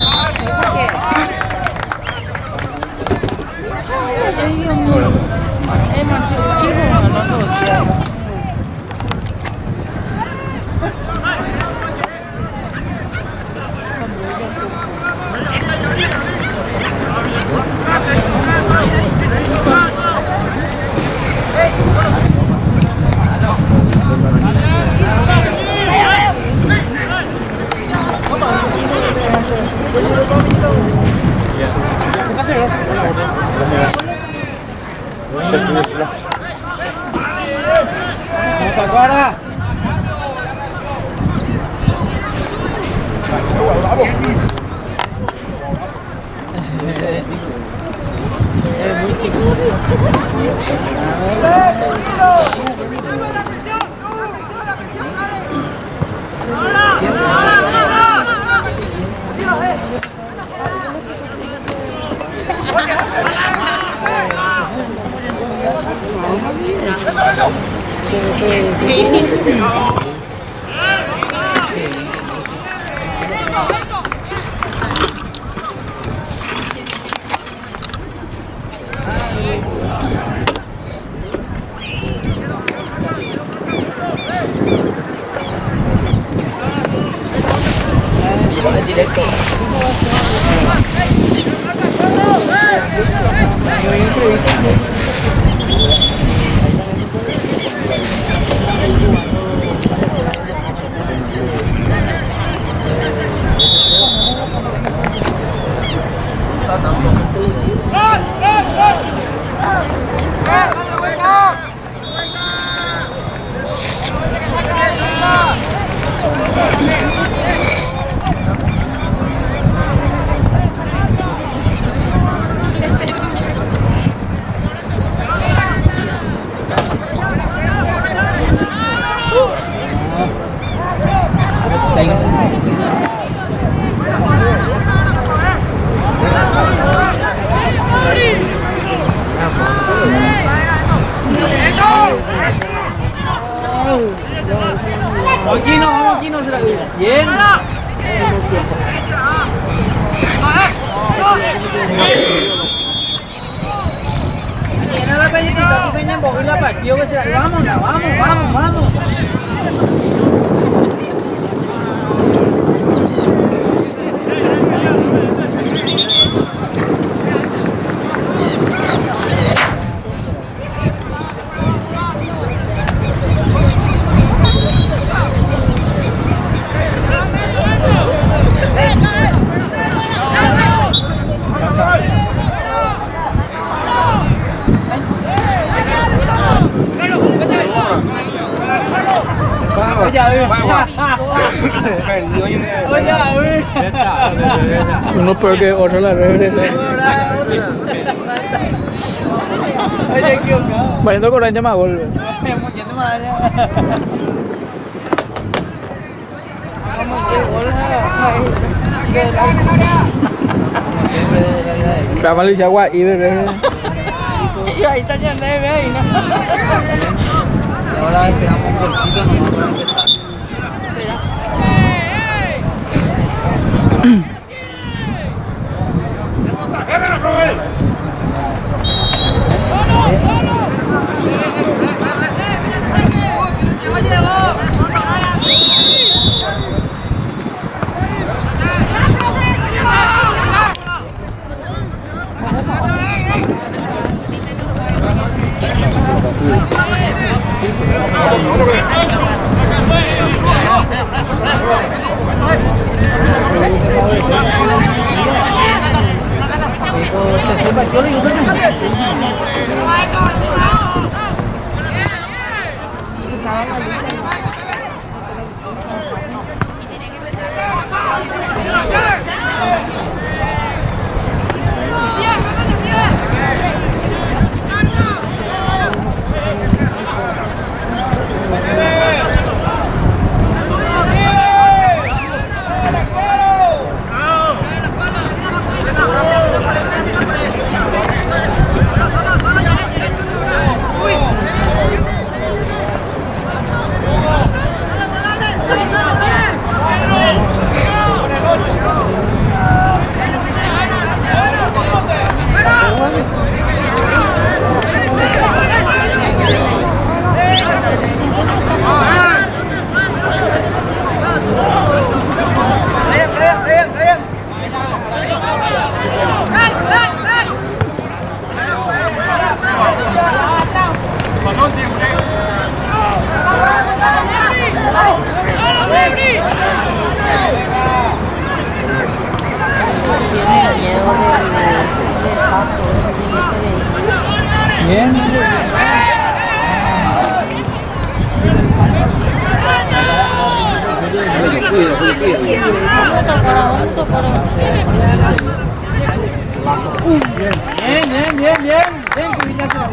Em mà chịu chứ mà nó nổi tiền. Qua đó. Muy chico. Aquino se la bien. Tiene la peñita, tu peña en la partió que se la vamos, vamos. Uno peor que otro la regresa. Vayendo con rancha más gol. La malicia guay y bebé. Y ahí está ya de ahí, ¿no? Ahora esperamos un golcito nomás para empezar. Bien. Bien, cuidado.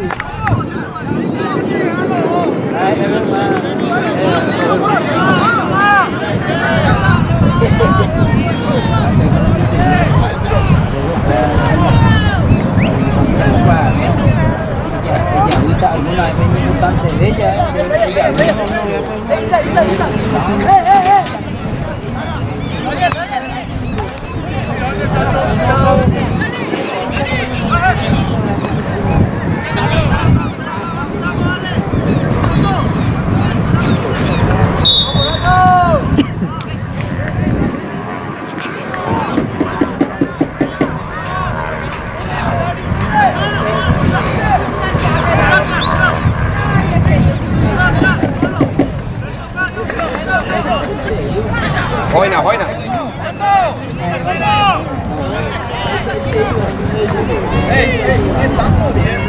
Ella alguna vez importante de ella. Buena, buena. Estamos bien.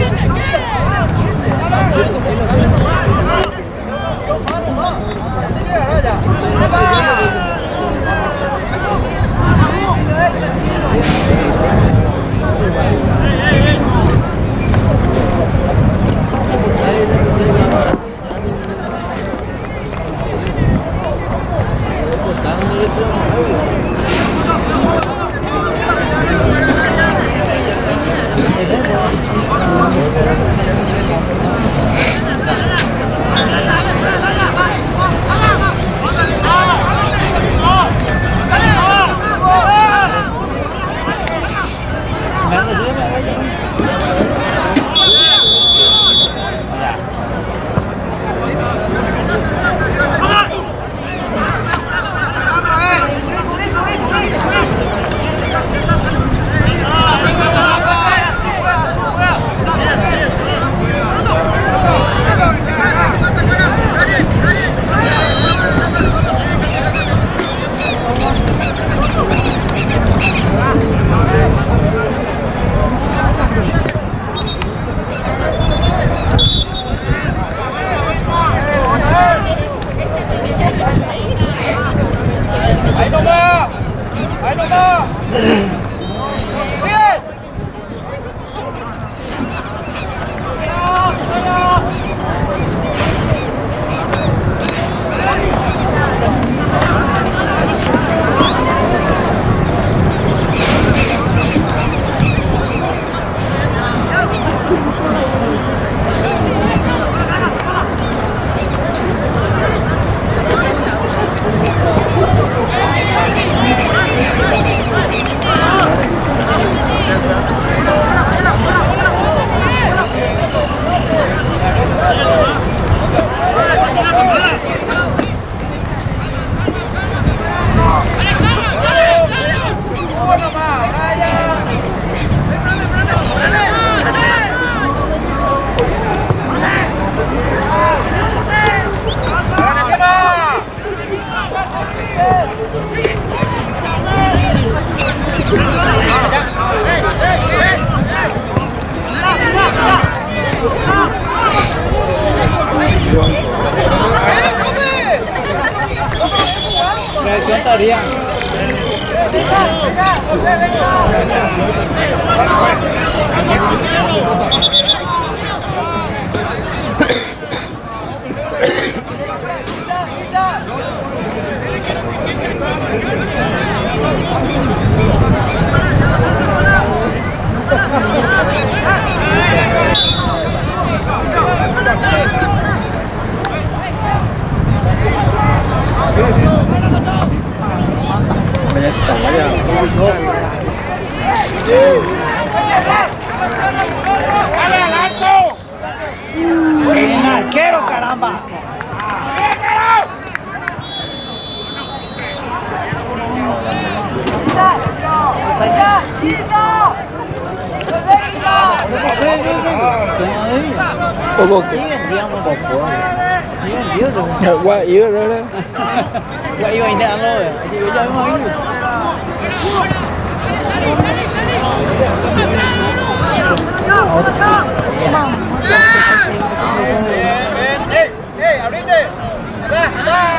Estaría. ¡Dale al alto! ¡El arquero, caramba! ¡Isa! poco que digamos poco. Dios. qua yếu rồi đấy Vậy vậy đã rồi. Chị bây giờ mới. ¡Ey, abrite! ¡Acá, acá!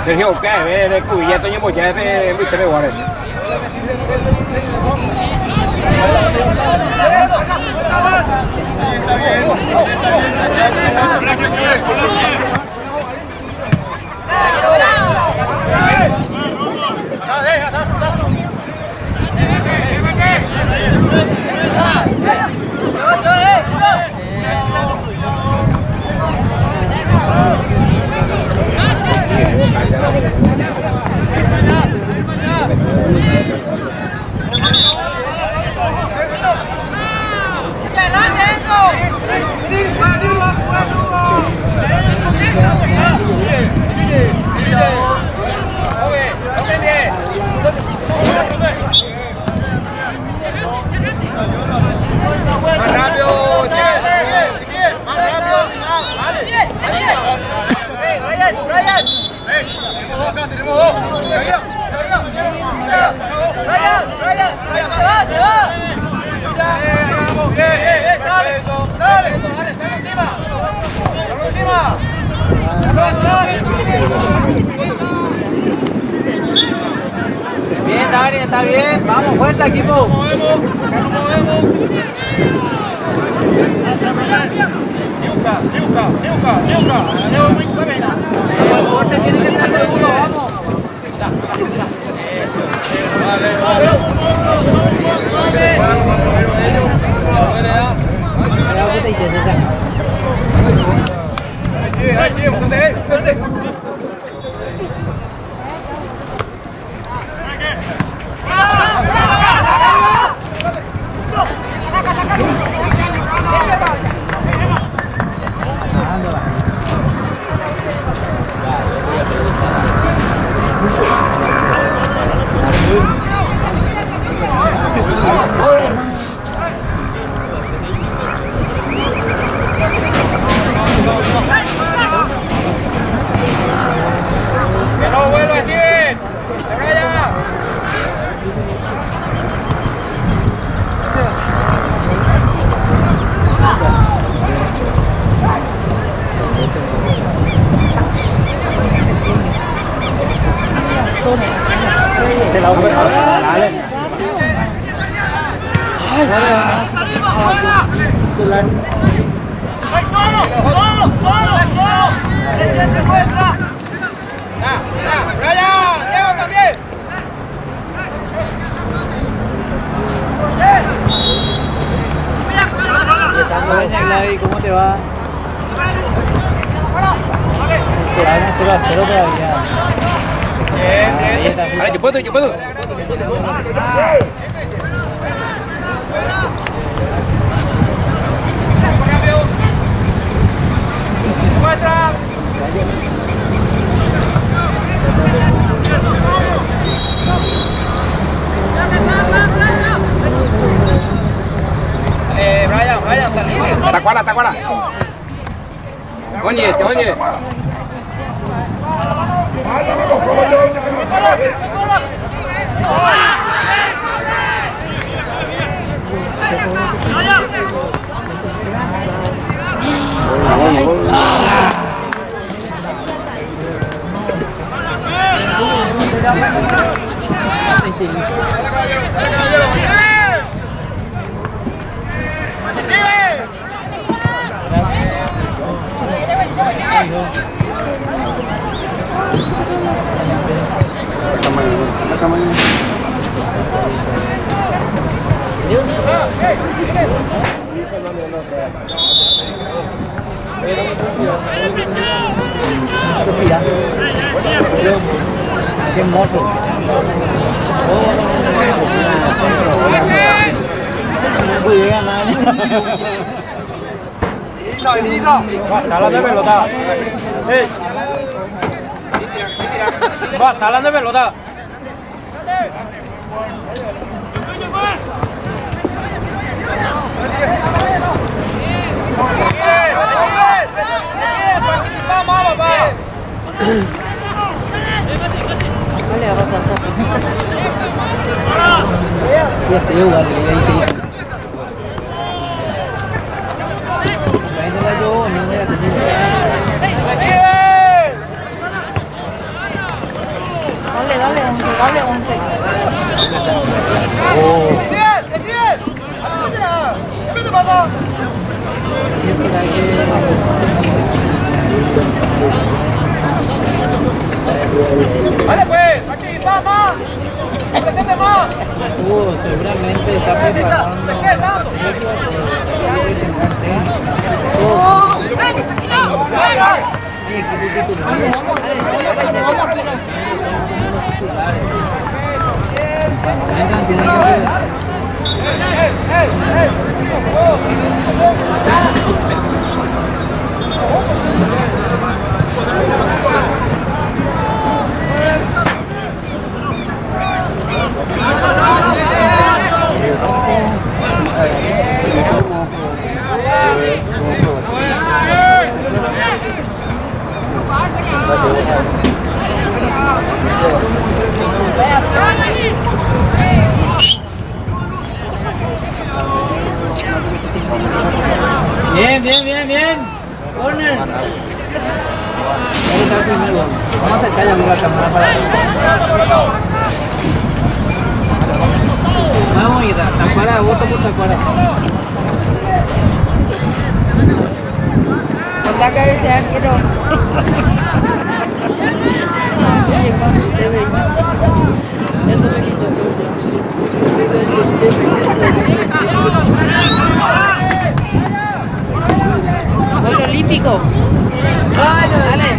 Sergio, ¿qué? De cubillete, yo voy a ver, viste, me guarde. Bien, Dani, está bien. Vamos, fuerza, equipo. El corte tiene que ser seguro, vamos. Eso. ¡Que no vuelva aquí! ¡Se vaya! Te la voy a dar. ¿Cómo te va? Te van 0-0 todavía. Bien. Ahora, yo puedo. Brian, salí. Tacuara. Oye. Qué moto. Muy bien, Salas de pelota. Va, salas de pelota. ¿Qué le va a pasar? Ya estoy igual, Dale 11. ¿Qué te pasa? Vale pues, aquí, más. Presente más. Seguramente está preparando. ¿Qué tanto? Bien. Corner. Vamos a acercar ya la cámara para. Vamos, Ida. Tacuara, voto por Tacuara. Ataca ese arquero. Gol olímpico. Dale.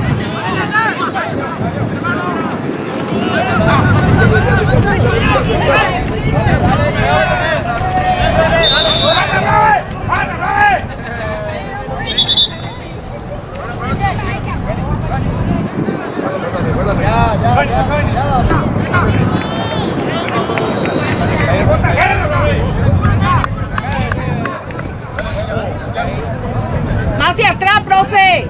Más hacia atrás, profe.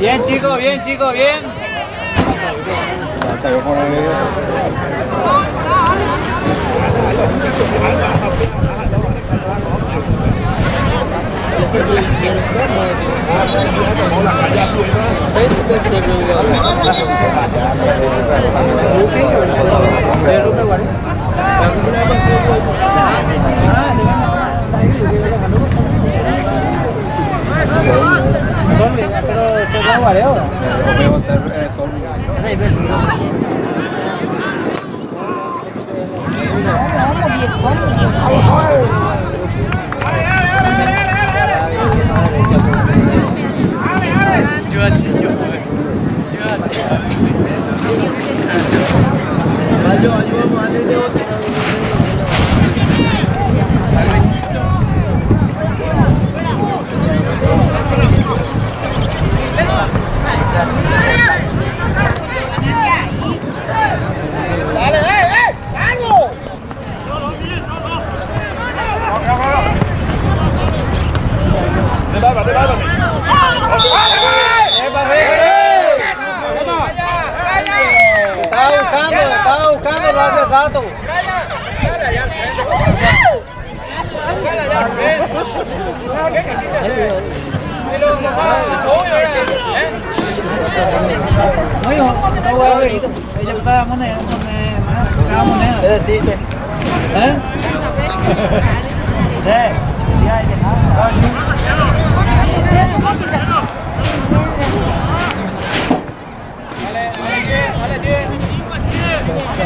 Bien chicos, bien chicos, bien. Pero se va a guareo. Estaba buscando hace rato.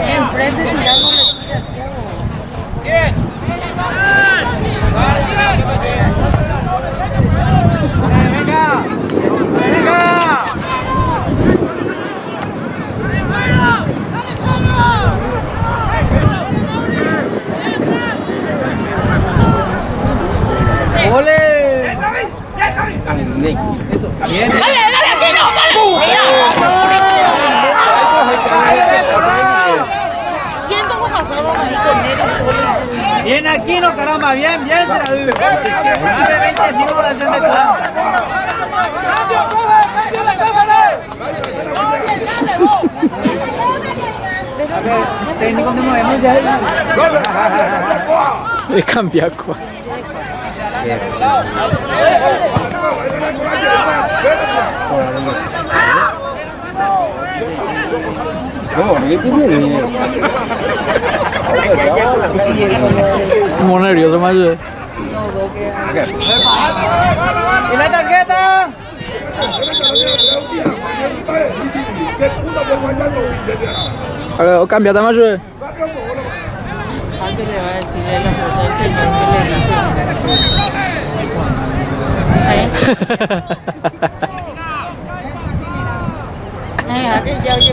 Enfrente tirándole. Bien. ¡Dale, dale, aquí no! ¡Dale! ¿Quién cómo pasamos ahí con él? Bien aquí, no caramba, bien, bien se la vive. Más de 20 minutos de hacer de plan. Técnico se movemos ya. Es cambiaco. Como nervioso más. ¿Y la tarjeta? Cámbiate más. Antes le va a decirle la cosa al señor que le dice. Aquel ya oye,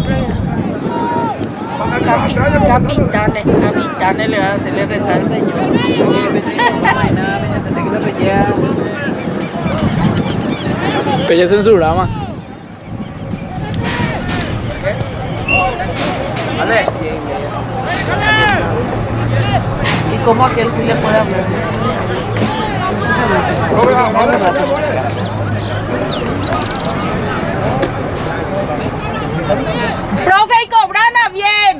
capitanes le va a hacerle restar al señor. Pelle censura, ma. ¿Y cómo aquel sí le puede hablar? ¡Profe, y cobrana bien!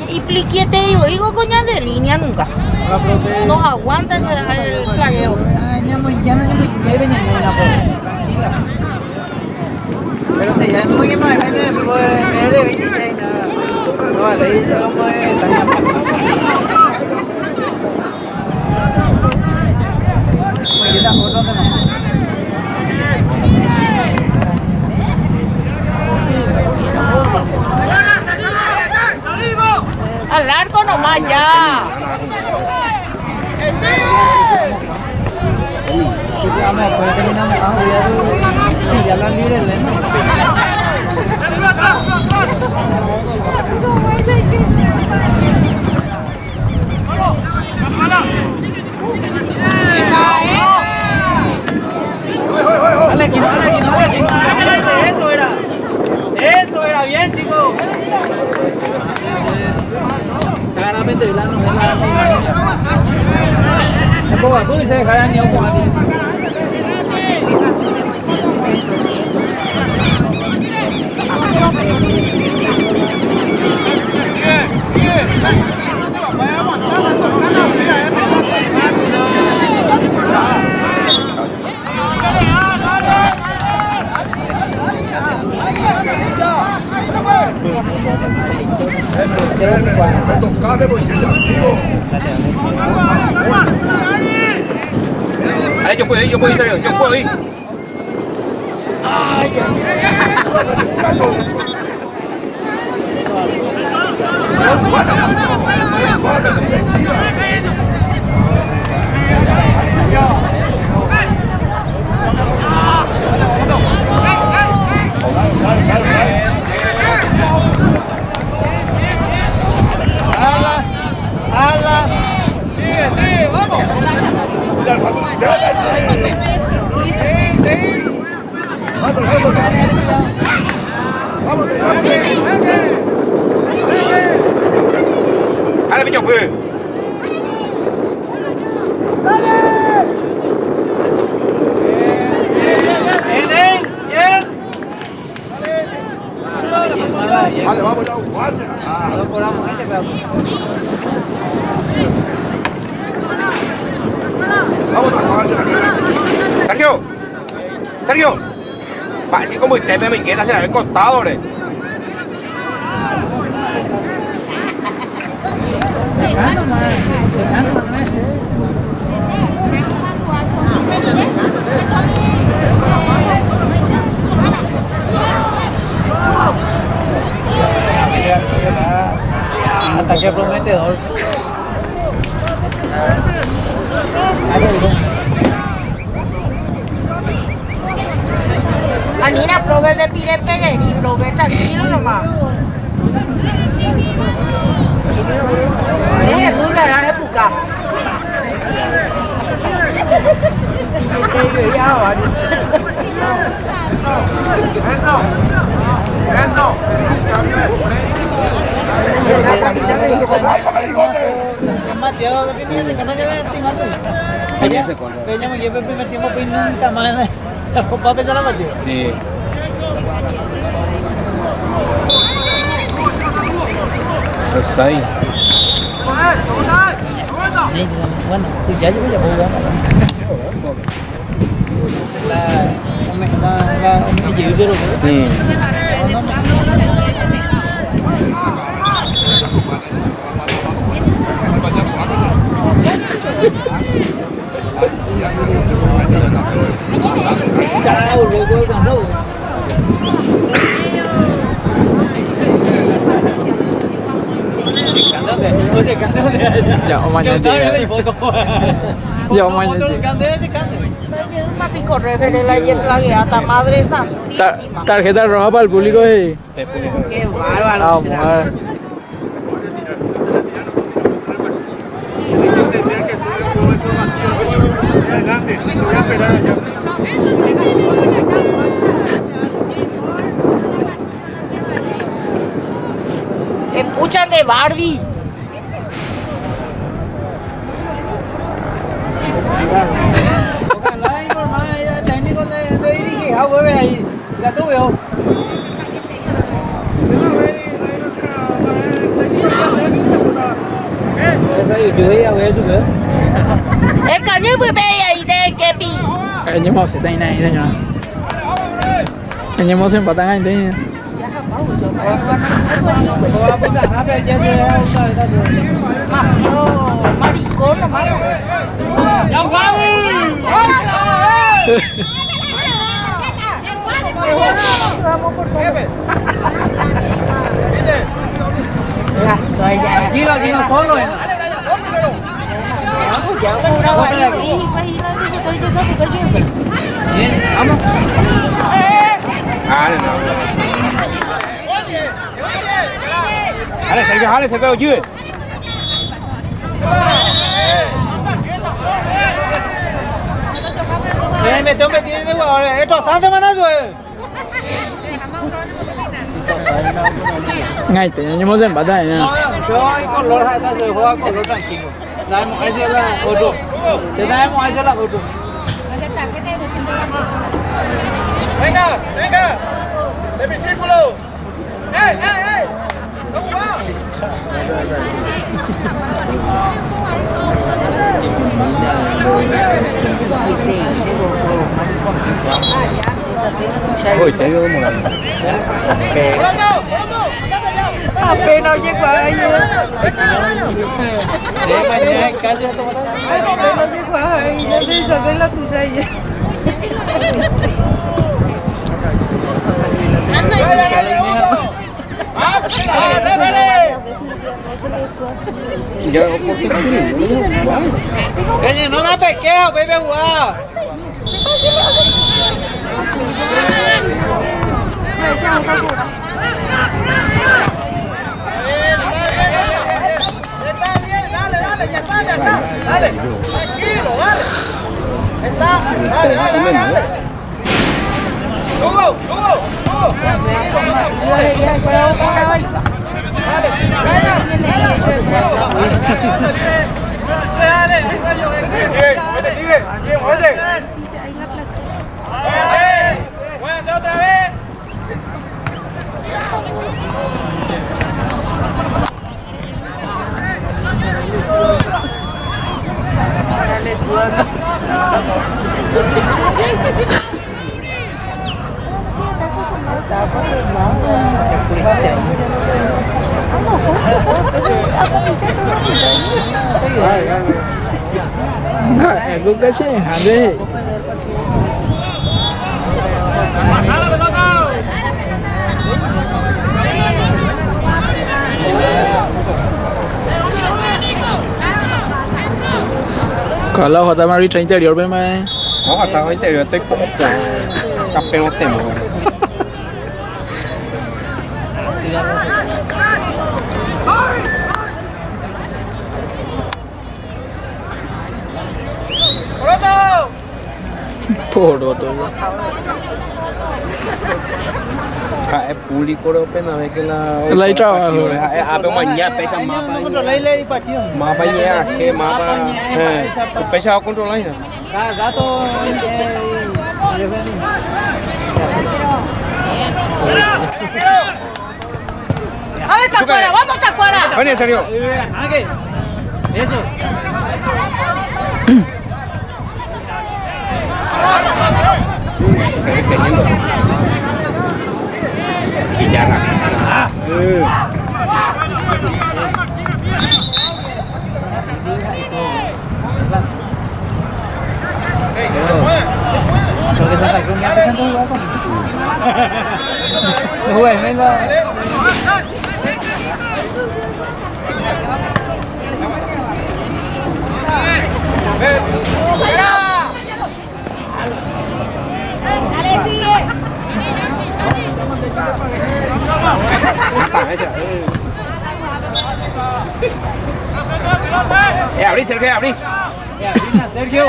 Y pliquiete, digo, coña de línea nunca. No aguanta el plagueo. Pero te ya no me más de 26 nada. No, vale, dice cómo es Al arco nomás ya. Vamos, pues terminamos. Sí, ya lo han libre el lema. Dale aquí, dale aquí, dale aquí. Eso era bien, chicos. Claramente Vilano es la un poco azul y se dejará ni un poco aquí. Yo puedo ir, Sergio, yo puedo ir. Dale, piñón, pues. Vale, vamos ya, vaya. Vamos a Sergio, Sergio. Va, así como usted me inquieta, se la había contado, hombre. Ataque prometedor. Anina, prove de pire peleri, prove tranquilo nomás. Deje tú la gran época. Demasiado, que no lleve estimando. Peña me lleva el primer tiempo pues nunca más. ¿Va a pensar la partida? Sí. Pues ahí. Sí, bueno, pues ya yo voy a jugar. La giữ cho được. Chao, rồi cô càng sâu. Ya, mañana. Ya, mañana. Mà bị corre về la plagueata, madre santísima. Tarjeta roja para el público. Qué bárbaro. Vamos. Escuchan de Barbie. Ojalá informar el técnico de dirige, ah, vuelve ahí. La tuve, ¿o? Esa yo veía, voy a subir. El cañón fue bella y de que pi. Anh em sẽ tay này thôi nhá. Anh em sẽ bắt tay này. Demasiado maricón nomás. Ya soy ya. Aquí no solo. ya cobraba ahí, y pues ir a decir que estoy de esa porque yo. Bien, vamos. Dale, no. Dale, Sergio, ayude. Mete hombre, tiene de jugadores. Esto, Santa Manazo. Ngay tenemos empate No, ya. yo hay color, se juega color tranquilo. Sabemos que es la foto. Sabemos que es la foto. Venga. Semicírculo. ¡Ey! ¿Cómo va? Uy, te digo cómo Apenas llegó ahí. Mañana en casa ya tomará. Apenas llegó ahí, ya se hizo hacer la tuya ahí. Oye, no la pequeo, baby, a jugar. Está bien, dale, ya está. Dale, tranquilo, dale. Dale. Hugo. Muévanse otra vez. Aku kasih ada. Kalau kata mari train interior memang. No, hasta interior estoy poco. Campeón temo. Poroto. Es público pena ve que la trabajo. Abe mañana pesa mapa. Nosotros ley partido. Mapa ya que mapa. Pesa controlar. Gato. ¡Vamos, Tacuara! ¡Vamos, Tacuara! Ven, en serio. Eso. Abrí, Sergio, abrí. Sergio.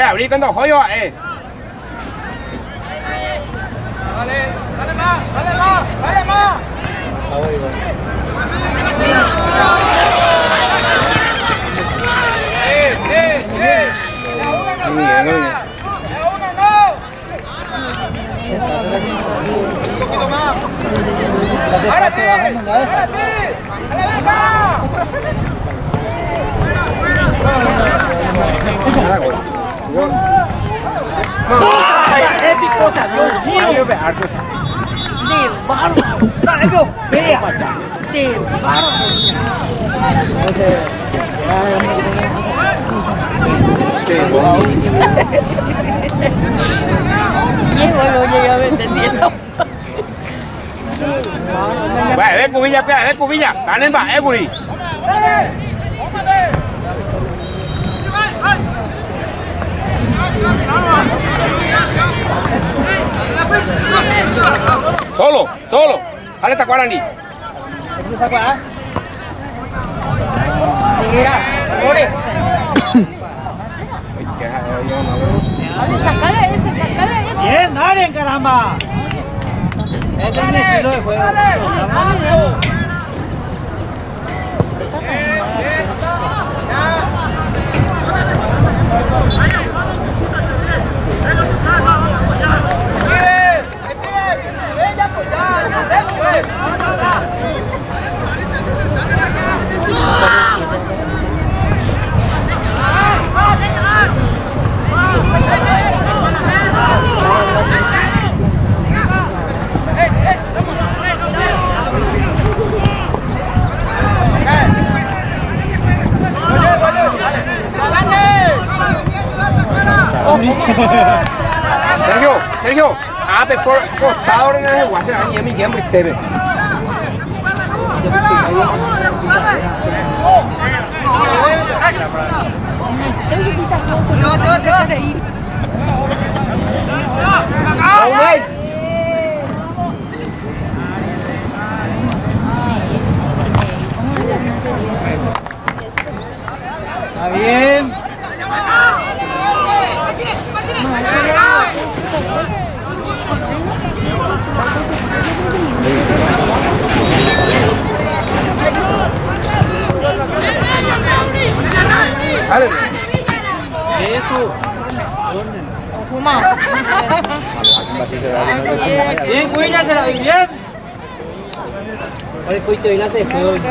Abrí cuando joyo, Dale más. Un poquito más. Ahora sí. Ve cubilla, ganen va, Eguri. Solo, solo. Dale esta Guarani. Mira, ore. Dale, sacale ese. Bien, dale, caramba. Este es mi estilo de juego. Sergio, por costado en el guase, ahí es mi tiempo y te ve. Está bien. Dale. Eso. Fuma. Bien, cuídasela, bien. Ahora cuito y la hace después.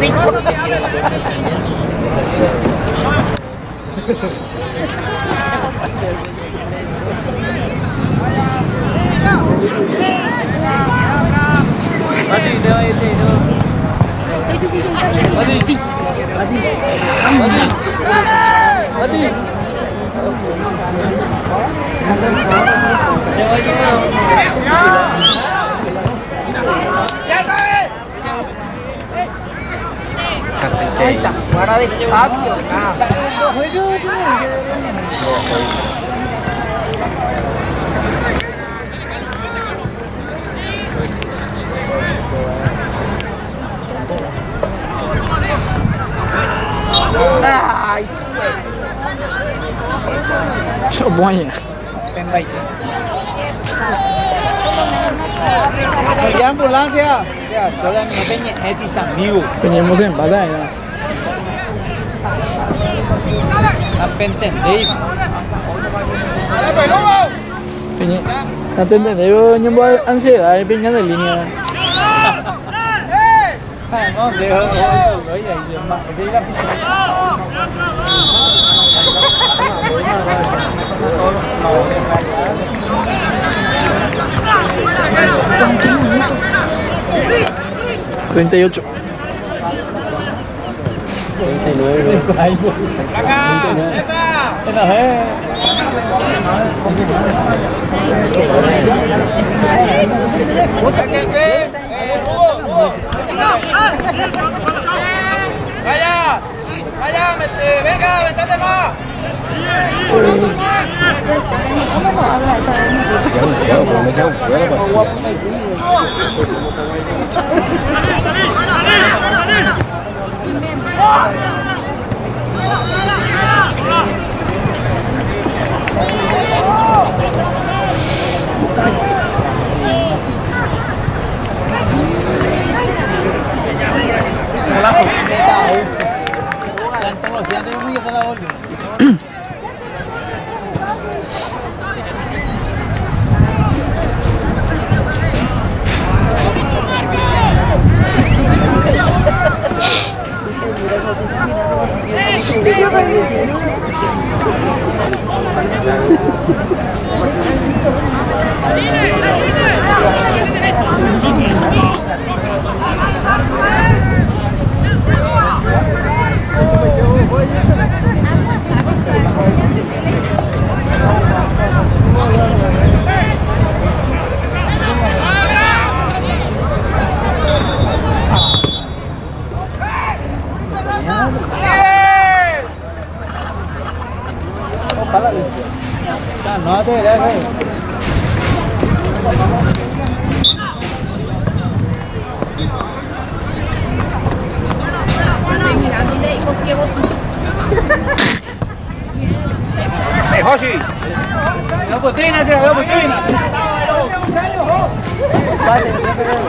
Sí. Ahí está, guarda despacio, nada. Ay, Choboña. Pergi ambulancia. Ya, jalan ni penyek hati sambil. Peñemos en batalla. Apenten, Dave. Peñe. Atende, debo nyembo ansiedad de piña de línea. No, dejo. Oye, yo más. Ese iba a 38. 39. Sáquense. Hugo. Vaya, venga, ventate más. Joshi.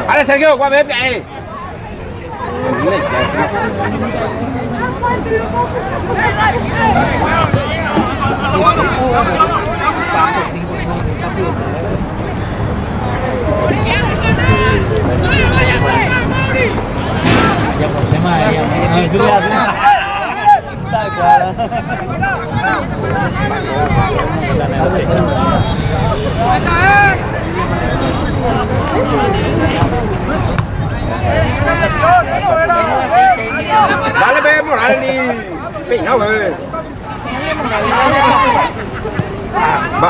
Vale, Sergio, ¿cuál es? Ya por tema de ella, está claro. Dale, ve, Morales. Peinado, bebé. Va.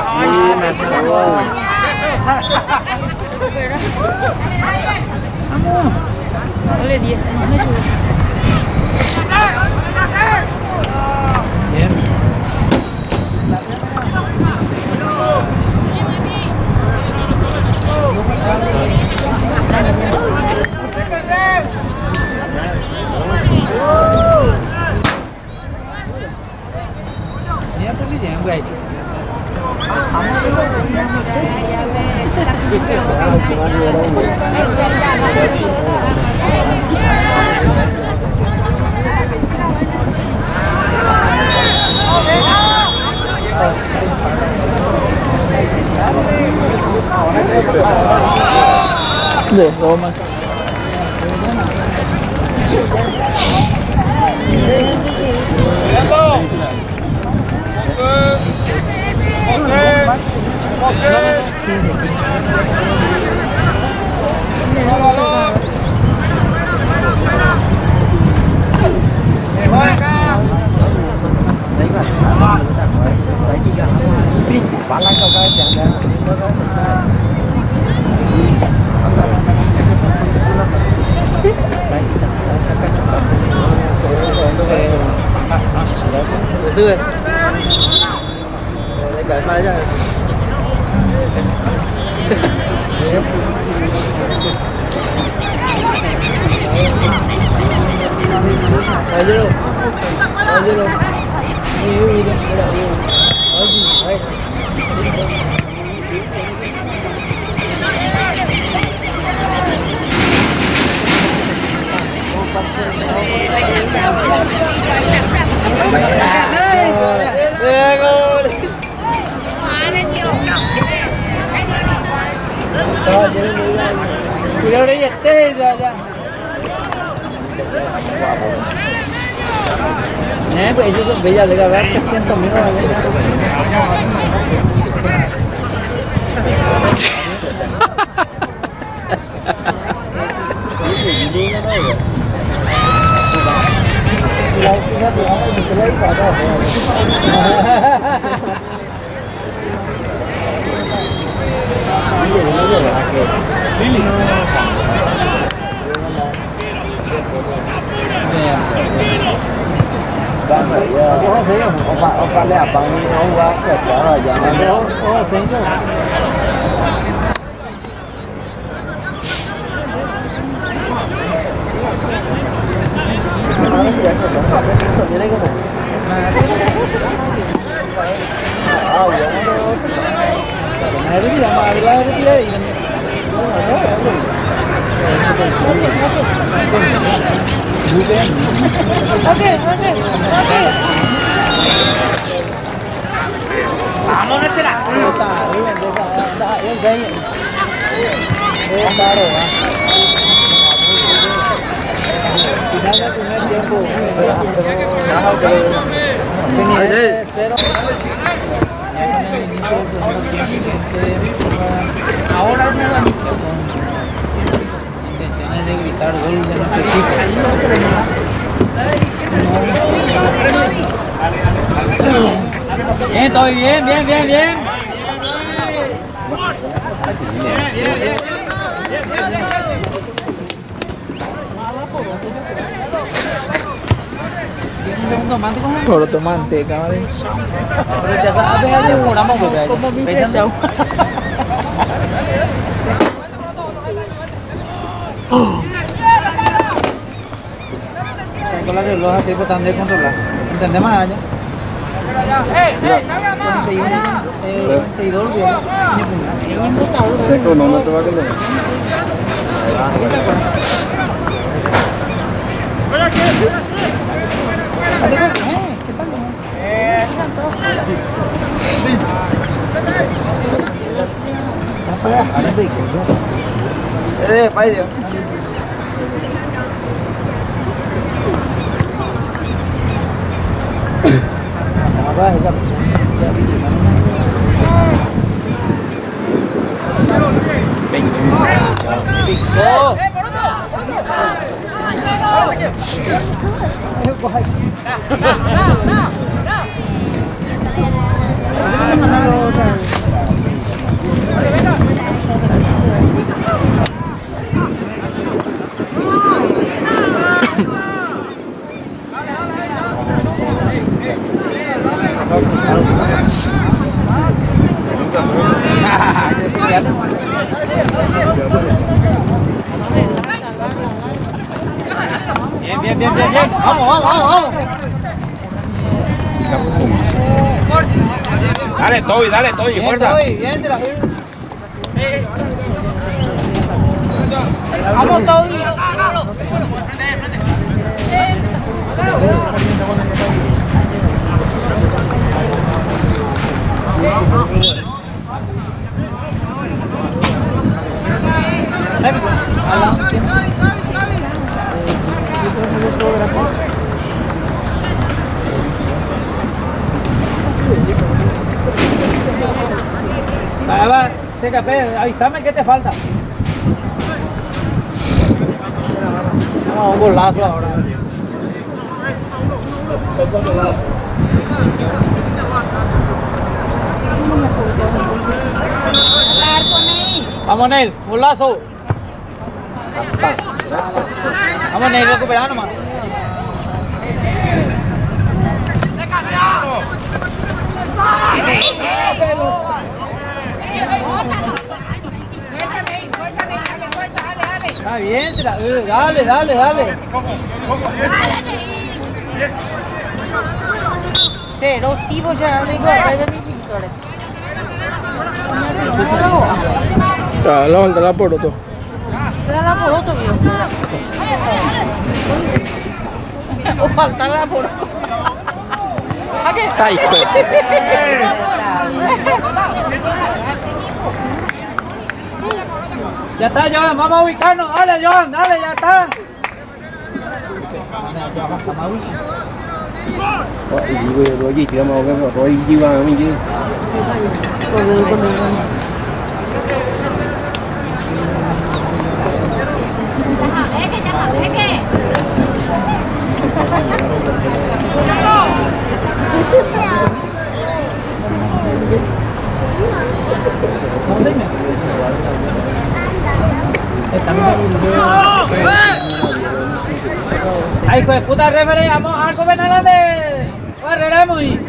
Dale 10. Mira por diciendo, güey. De Roma. Pues eso es bella, de verdad que siento miedo a Opa le apang ni ông qua cái đó là giờ nó có xem chứ. Này đi làm mà lại đi chơi. Vámonos, será. Ahora me van intenciones de gritar gol de nuestro equipo. Bien, estoy bien, bien, bien, bien. ¿Un segundo manteca? Poroto manteca, ¿vale? Pero ya sabes, a demoramos porque Como mi pensando. Con la reloj así botando de controlar. ¿Entendemos allá? 22 bien. Seco, no te va a quedar. Bien. Vamos. Dale, Toby, fuerza. Bien, se la Vamos, Toby. Va, CKP, avísame qué te falta. Vamos, un golazo ahora. Vamos, Nel, golazo. Vamos, Nel, recuperar nomás. Está bien, se la, dale. Pero tipo ya digo, ahí de mi chiquito. La falta la poroto. La poroto, o falta la poroto. Ay, hijo. Ya está, Johan, vamos a ubicarnos. Dale, Johan, dale, ya está. Rồi chị mà rồi gì mà mình gì. Ay, hijo de puta, referee, vamos a comer adelante. Correremos y.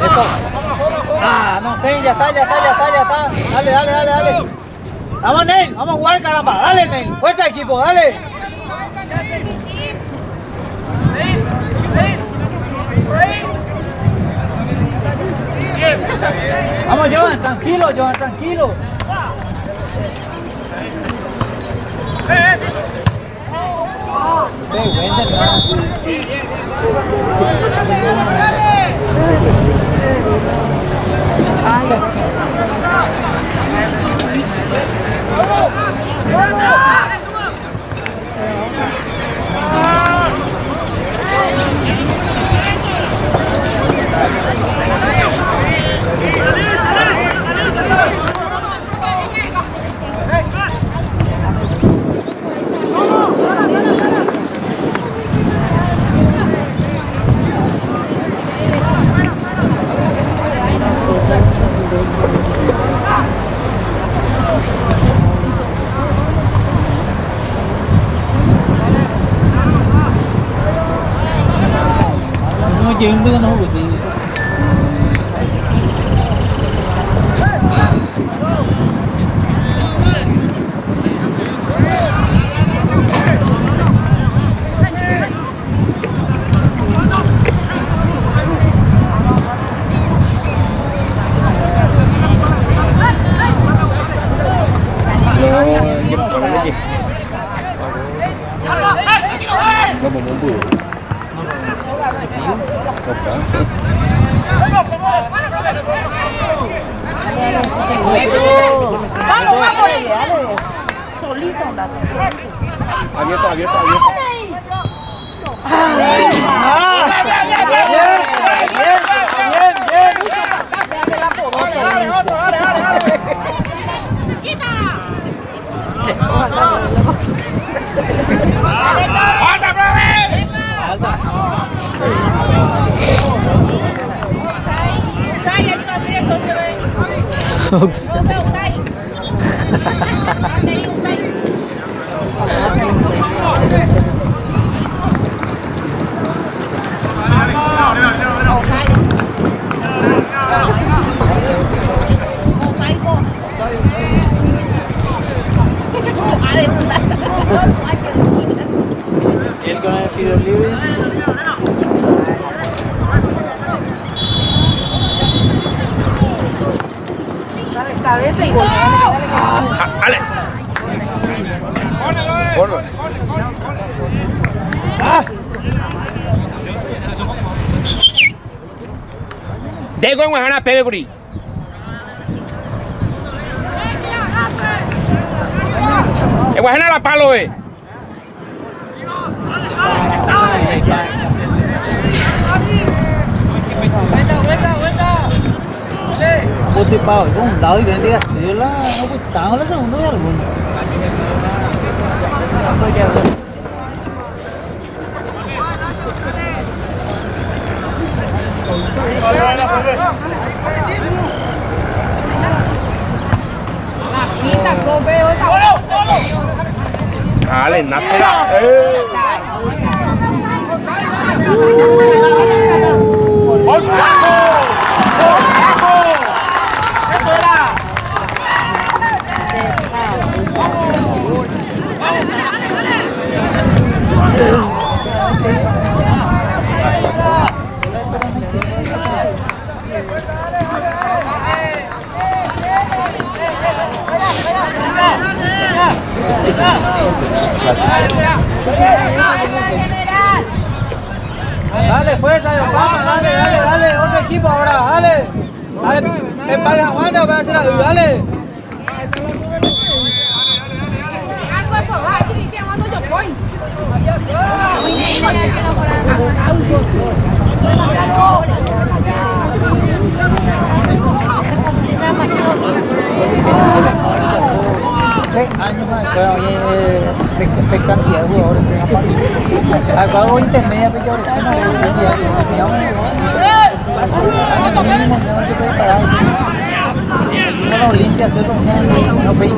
Eso. Ah, no sé, ya está. Dale. Vamos, Neil, vamos a jugar, caramba. Dale, Neil. Fuerza, equipo, dale. Vamos, Johan, tranquilo, Johan, tranquilo. Chuyện đưa nó không được gì. Nó một món bự. Vamos, dale. Solito andando. Abierto. Y él con el tiro libre. Cabeza y gol. Ale. Dego en Guajana, Pepe Guri. En Guajana la palo, Putih pau, kung daw ganti ka. Dila, ako tango la sa uno yar gun. Ale, Nájera. Dale, fuerza, Obama, dale, otro equipo ahora, dale. El país aguanta, va a hacer algo, dale. Años más, bueno, cantidad de jugadores que acá hago intermedia, pero ahora no mínimo no se puede parar. Bueno, Olimpia hacer con no fui.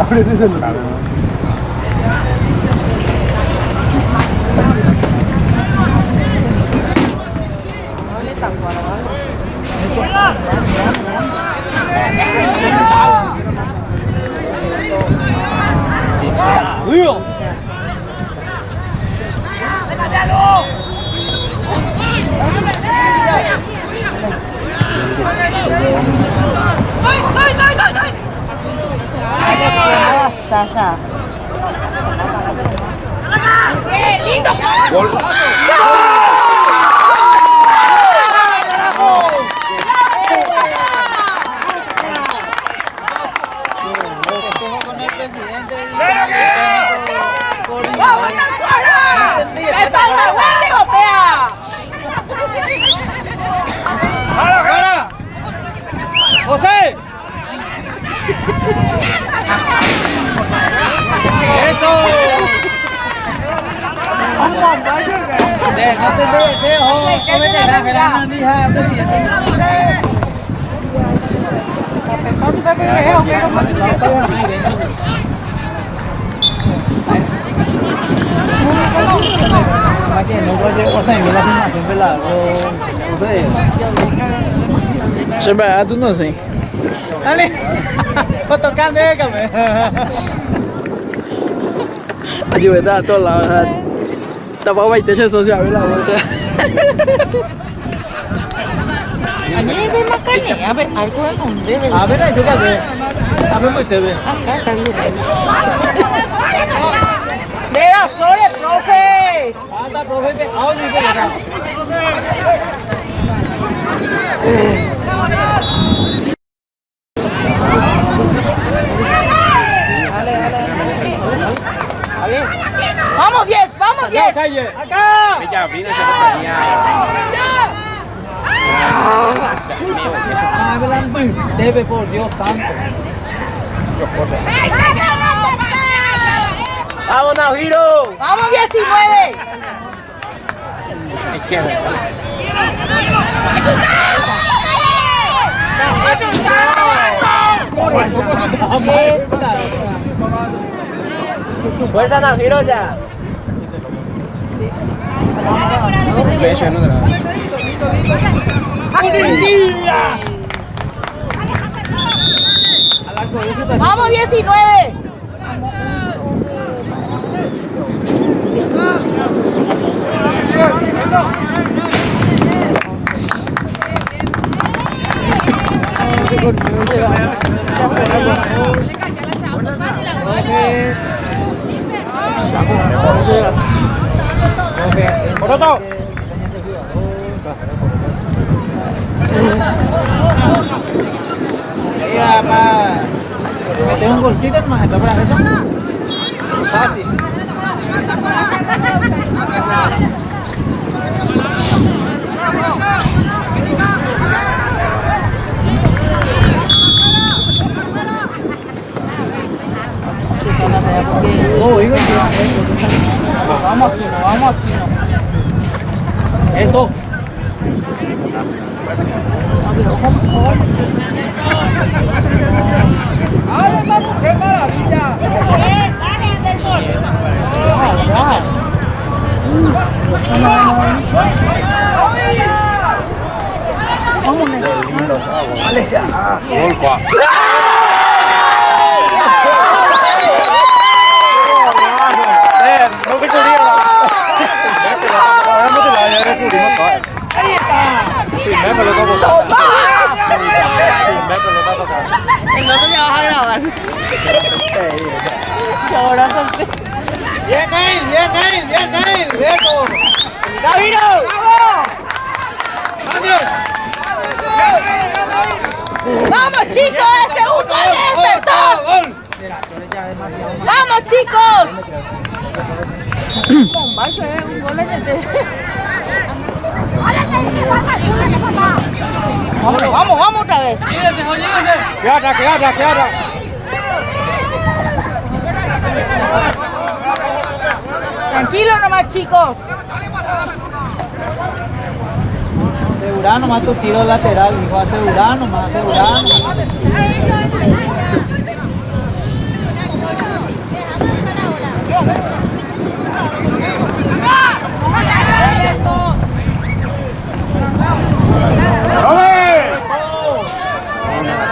Abre ese celular. ¡Uy! Sasha. Gol. Con el presidente. ¡Para! ¡José! ¡Eso! Siempre tú no sé. Dale. Tocando, déjame. Ayúdate a todos lados. Tampoco vai ter social la bolsa. Añade de macarne. A ver, algo de dónde. A ver, ahí toca ver. A ver, muy te ve. Acá está bien. ¡De la Sole, profe! Anda, profe, ahora sí acá. ¡Vamos 10! ¡Vamos 10! Calle, acá. Ella vino y se lo tenía. Debe, por Dios santo. ¡Vamos, Naujiro! ¡Vamos 19! Izquierda. ¡Fuerza, Naujiro ya! ¡Vamos 19! ¡Poroto! Ya, más. Metes un golcito, hermano, ¿está para eso? Fácil. Vamos aquí, no, vamos aquí, no. Eso. ¡Qué maravilla! Gol, Juan. No te quería Ahí está. Primer pelotazo. Primer pelotazo. En otro ya vas a grabar. Ahora solté. Bien, Neil, bien, Neil, bien, Neil. Eso. ¡Davino! ¡Vamos, chicos! ¡El segundo es despertó! ¡Gol! ¡Vamos, chicos! Bomba, eso es un gol en el Vamos, vamos otra vez. Quédate, quédate, quédate. Tranquilo nomás, chicos. Asegurar nomás tu tiro lateral, hijo. Asegurar nomás, asegurar nomás.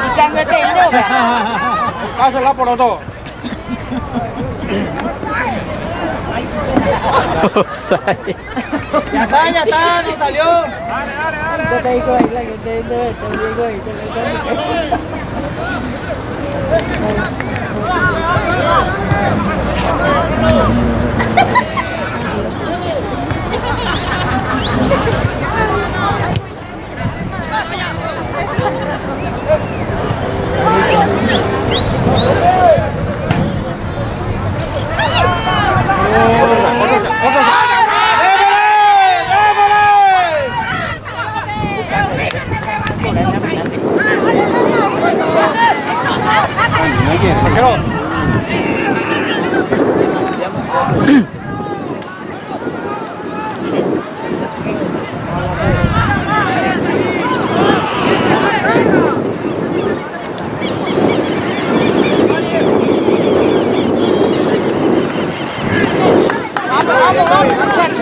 Y cambio este ido, ve. Pásala por otro. Offside. Ya está, no salió.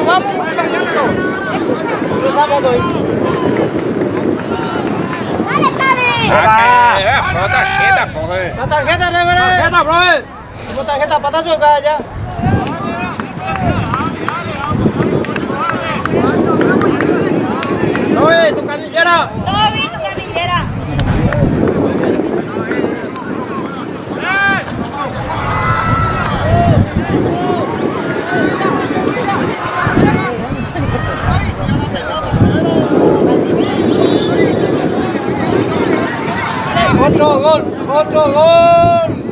Vamos muchachito. Cruzamos dos. Por tarjeta, coge. La tarjeta, Reverend. Tarjeta, bro. Como tarjeta, patazo acá ya. Oye, tu carnillera. Otro gol, otro gol.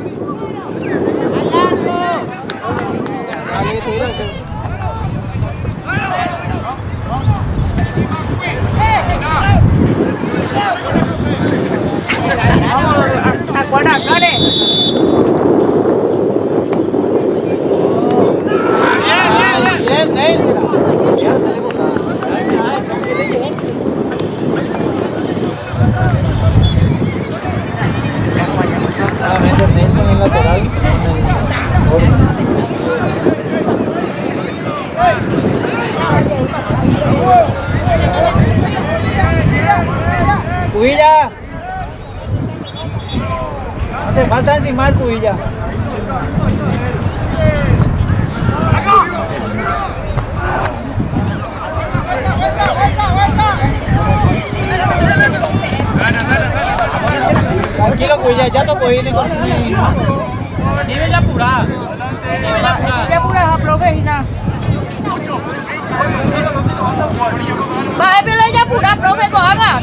Acuerda, Flores. Bien, Neil. Con el lateral. Cubilla. Hace falta encima el Cubilla. Tranquilo, Cubilla, ya tocó ir. Dime ya pura. Ya puras a profe y nada. Va a ver ya pura profe con haga.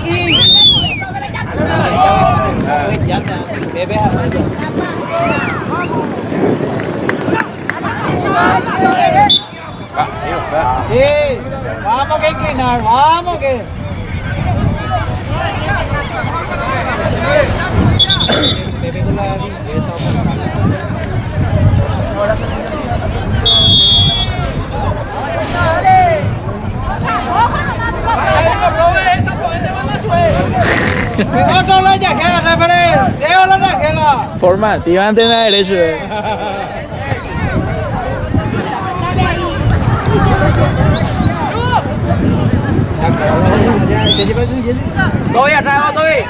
Sí, vamos que inclinar, vamos que. Otro la yajera, referee. Deo la yajera. Formativamente en la derecha. Tôi à sao tôi.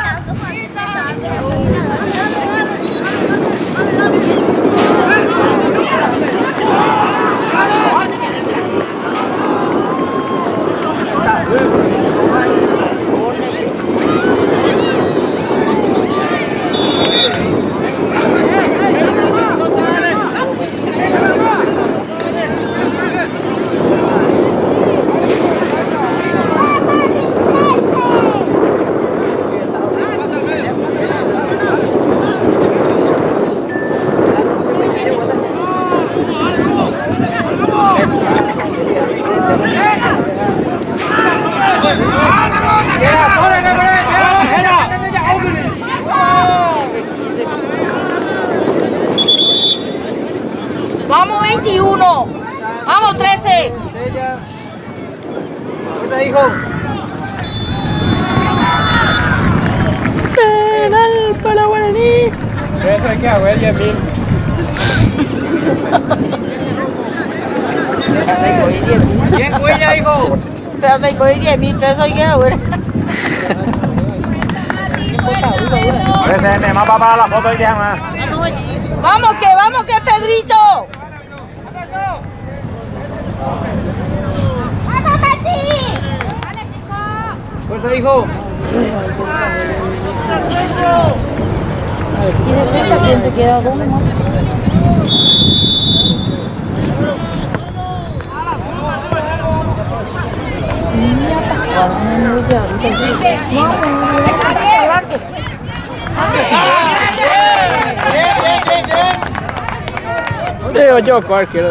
Vamos 21. Vamos 13. Esa hijo. Penal para Guaraní. Esa que hago el Yemil. Bien, cuella, hijo. Pero này có cái bị trời rồi kia rồi. Más para la foto ya más. Vamos que Pedrito. Fuerza, hijo. ¿Y de fecha quién se queda? ¿Dónde más? Yo cualquiera.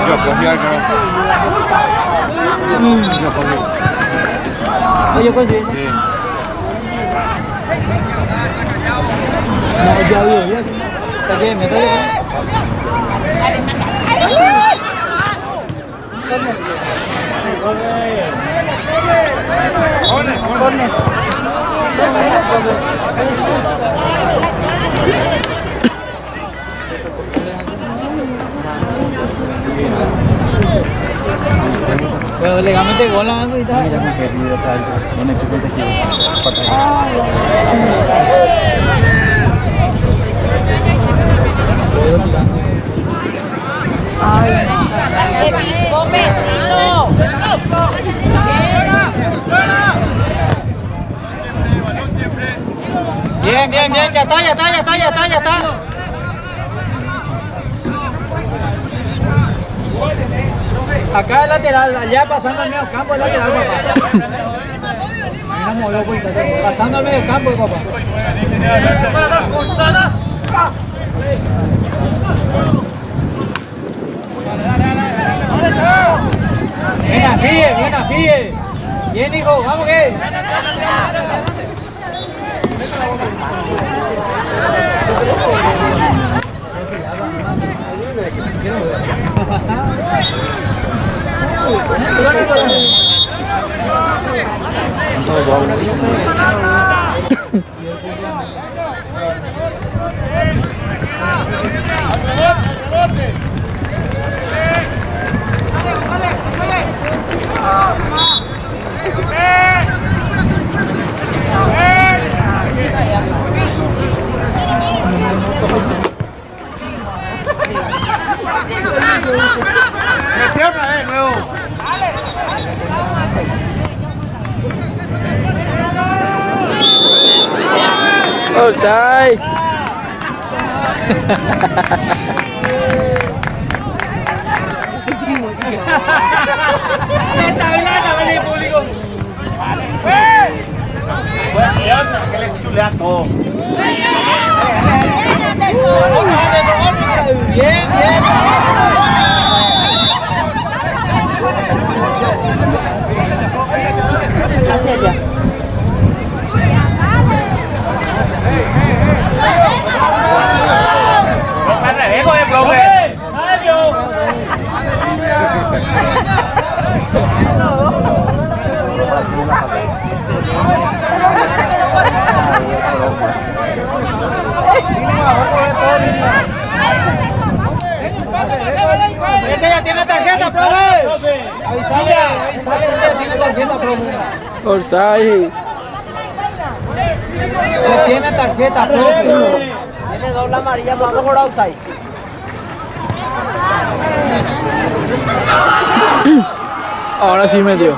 Yo cogí algo. Yo cogí. Oye, pues sí. Sí. No, ya vio, ya. Saqué, me trae. Pero legalmente gol lang ito. Bien, bien, bien, ya está, ya está, ya está, ya está, ya está. Acá el lateral, allá pasando al medio campo, el lateral, papá. Mira, movió, pues, pasando al medio campo, papá. Buena, fíe. Bien, hijo, vamos que. Offside. Bien, bien. Hacia allá. Ese ya tiene tarjeta, profe. Ahí sale, ese ya tiene tarjeta, profe. Offside. Ya tiene tarjeta, profe. Tiene doble amarilla, vamos por outside. Ahora sí me dio.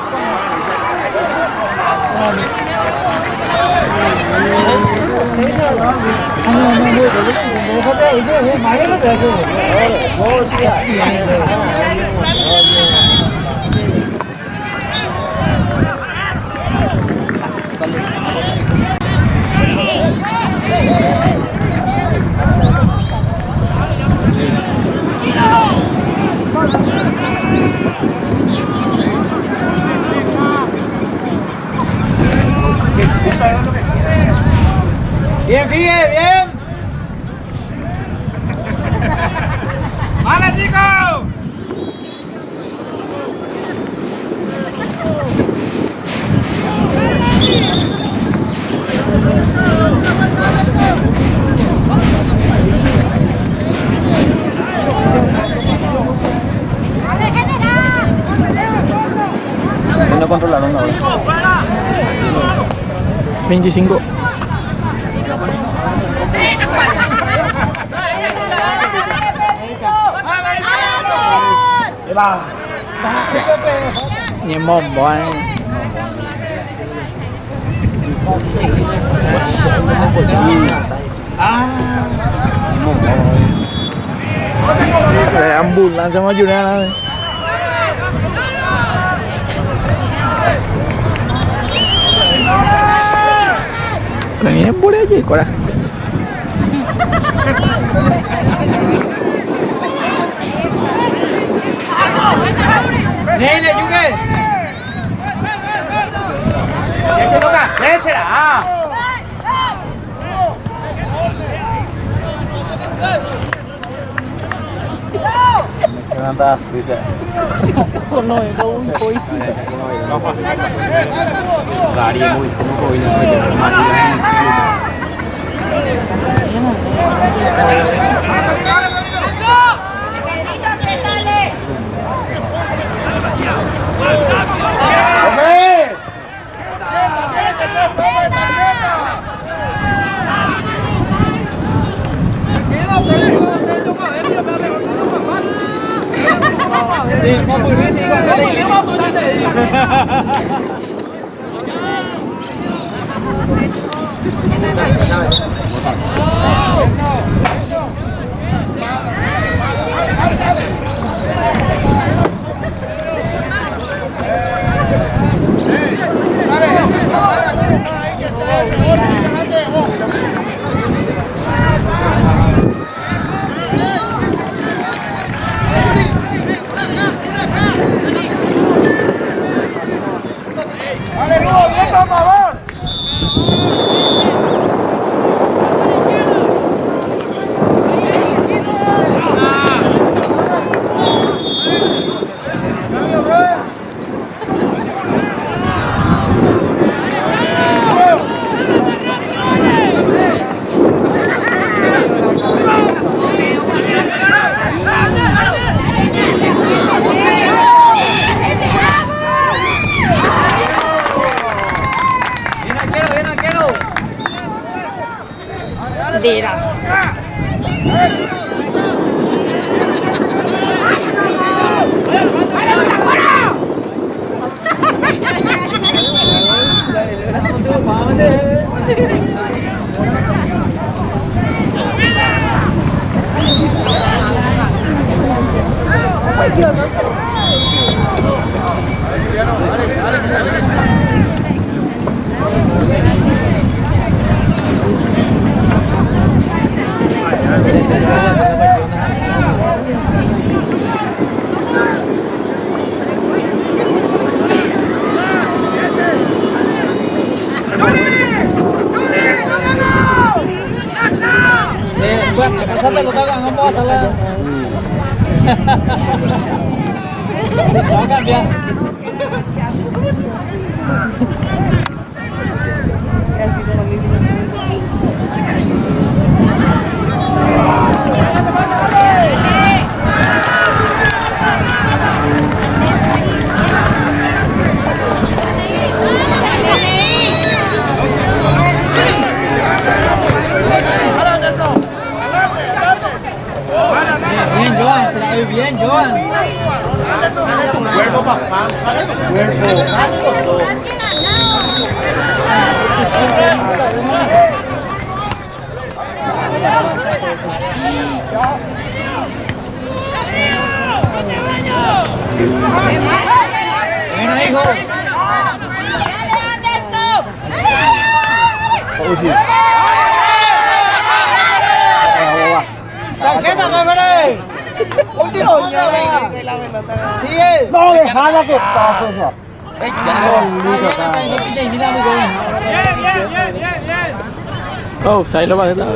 Bien, Figue, bien. ¡Vale, chicos! no controlaron ahora. 25. Ni mombo ambulancia mau ayudar. Ini boleh aja korang. Neil juga. ¿Qué tengo que hacer será? Anda Suiza. Gari muy tengo que ir Deras. Satu lukakan ngomong salah. Soalnya dia. Bien, Joan, se la ve bien, Joan. Cuerpo, papá. Cuerpo. Bueno, hijo. Tarjeta, referee. Último, sigue. No, dejala que pase esa. Oh, saya lo pakai tahu.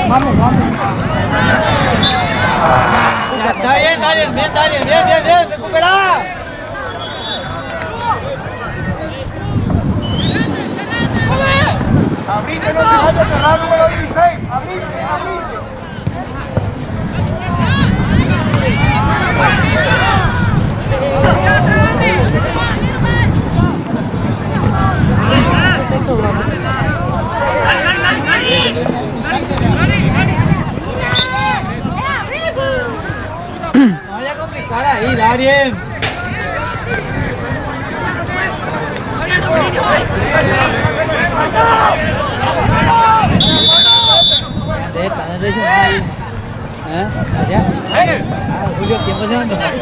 Vamos, vamos. Está bien, bien, recupera. Abrite, no te vayas a cerrar, número 16. Abrite. para ahí, Darien. Julio, tiempo se va a tomar.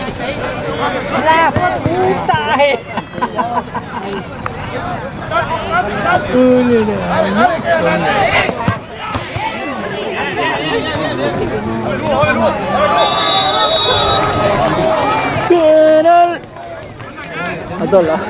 La puta. Penal. Betul lah.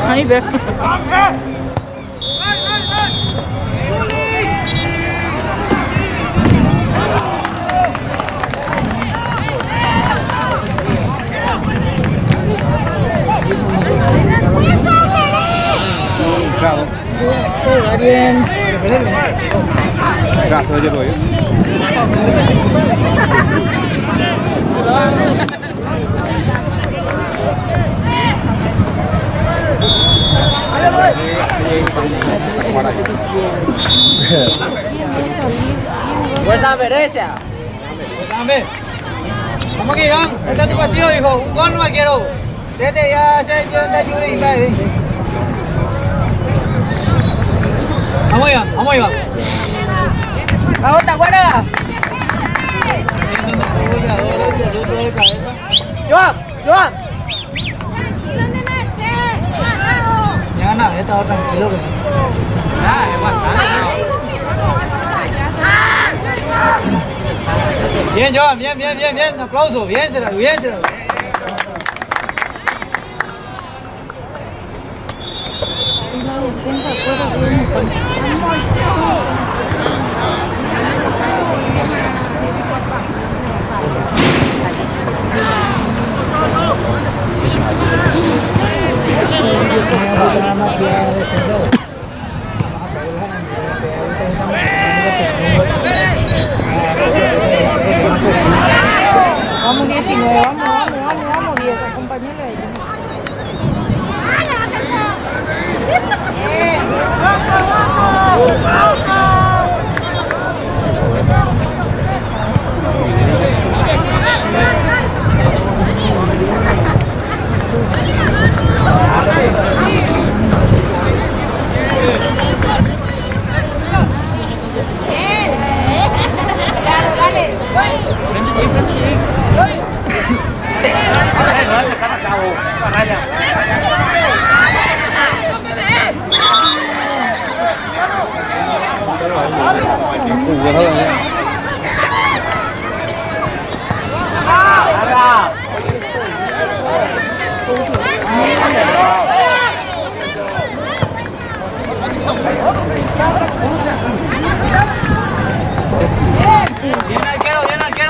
Ahí ve. Gracias aja tuh ya. Pues a ver esa. Vamos aquí, Iván. Este es tu partido, hijo. Un gol no me quiero. Siete ya, yo te ayudo y va. Vamos, Iván. Vamos, Iván. Vamos, Tacuara. Joan, Joan. Ya nada, he estado tranquilo. Bien, Joan, bien. Un aplauso. Bien, será. Y la defensa fuera bien. Vamos 19, vamos 10, acompañenle a ellos.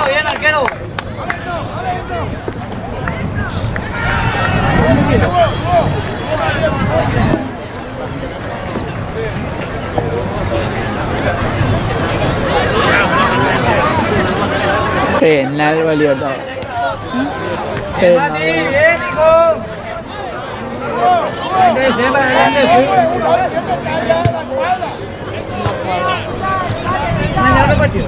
Bien arquero. Penal valió todo. Penal. Bien, hijo. Mañana partido.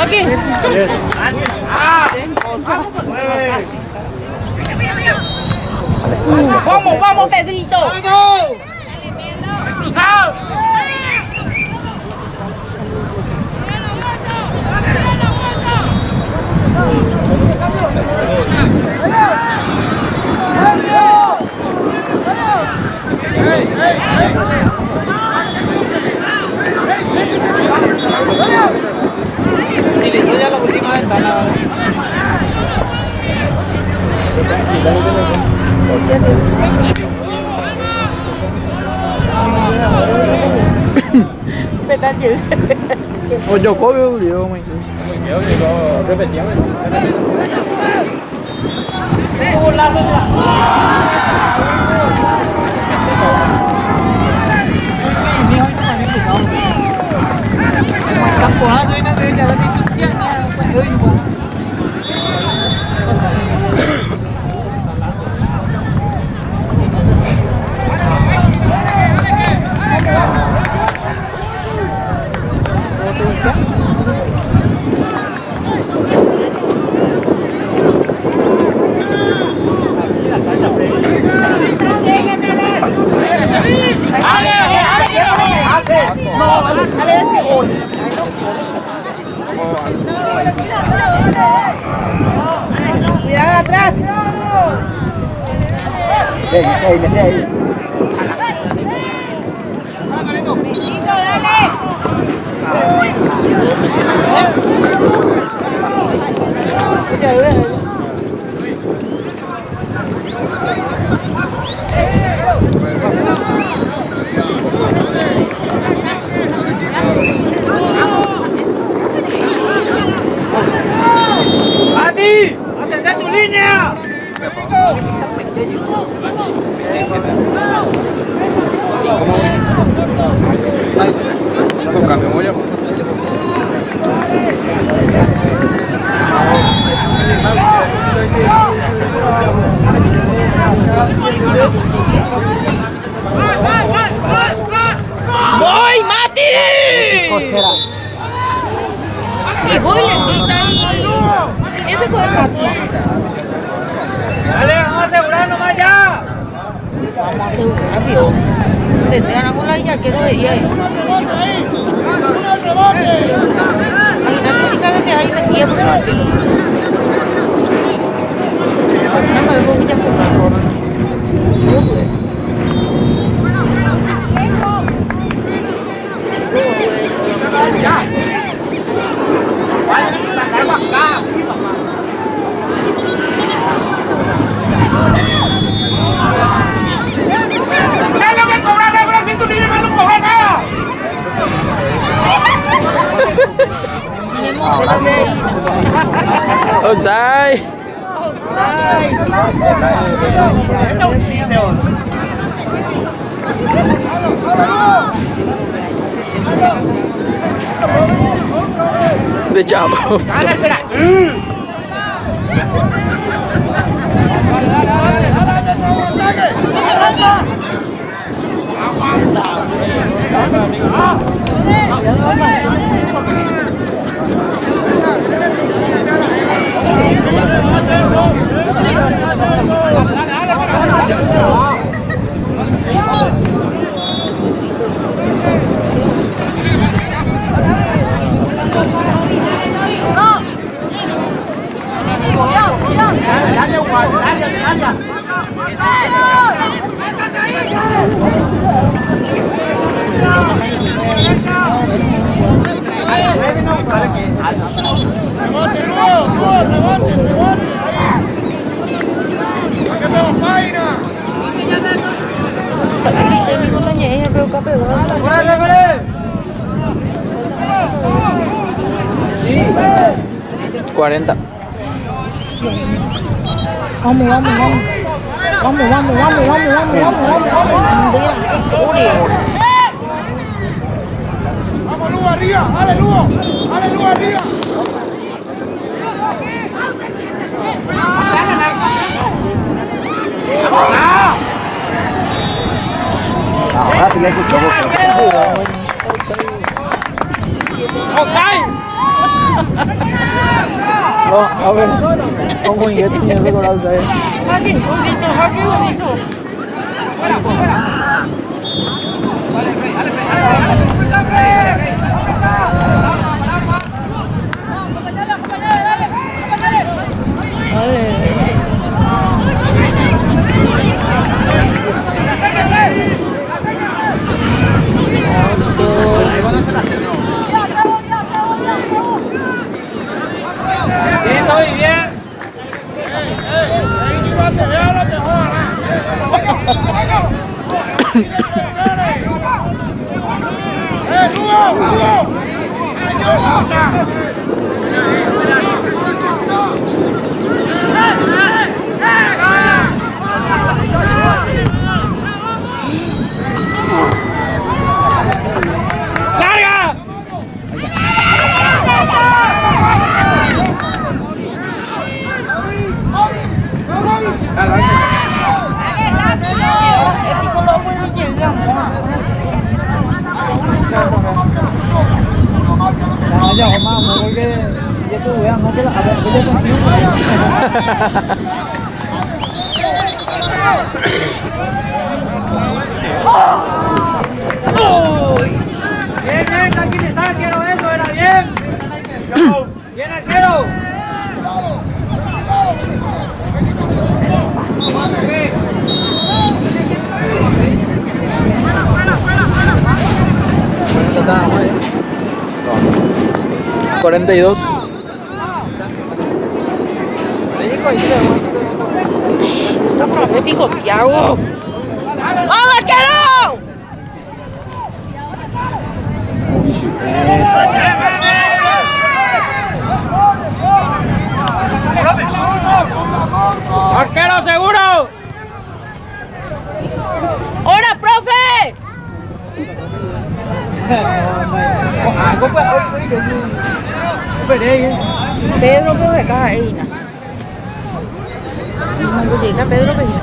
Aquí. Vamos, Pedrito. Cruzado. Mẹ ta chữ. Ôi trời có biểu liệu mày. Cuidado atrás. Ahí. ¡Adi! ¡Atendé tu línea! Con cambio, voy a... ¡Voy, Mati! Y voy, le grita ahí. Ese fue Mati. Dale, vamos a asegurar nomás ya. Vamos a asegurar, vio. Desde ganamos la ya, que no veía él. Imagínate si cabeceas ahí metía por Mati. No me veo que ya por favor. Yo, güey. Offside. De chavo. $40. Vamos. ¡Vamos, Lugo, arriba! ¡Dale, Lugo! ¡Dale, Lugo, arriba! Ahora sí le escucho No, a ver. Pongo en este nivel de coral de ahí. Jaque bonito. Bien, estoy bien. El pico loco y llegamos. Ya, vamos, porque ya tú veas, no te la Bien, bien, tranquilizar, quiero eso, era bien. Bien, arquero. ¡42! 42. ¡Qué picoteado! ¡Vamos, arquero! ¡Arquero seguro! ¡Hola, profe! Pedro profe cae. Mando llega Pedro Peña.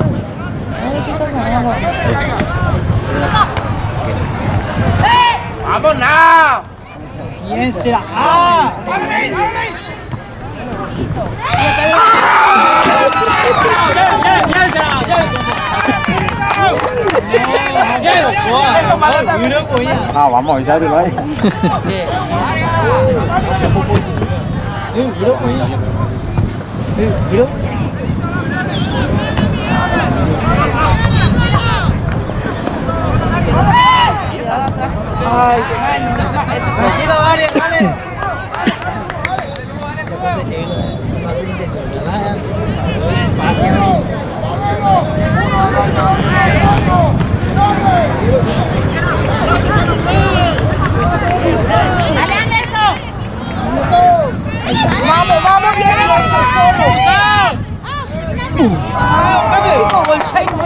¡Vamos, now! ¿Quién será? ¡Ah! Ah, vamos a avisarlo ahí. Ay, Tranquilo, dale, dale. ¡Dale, Anderson! ¡Vamos, vamos! 18 solo. ¡Cambio! ¡Gol chaino!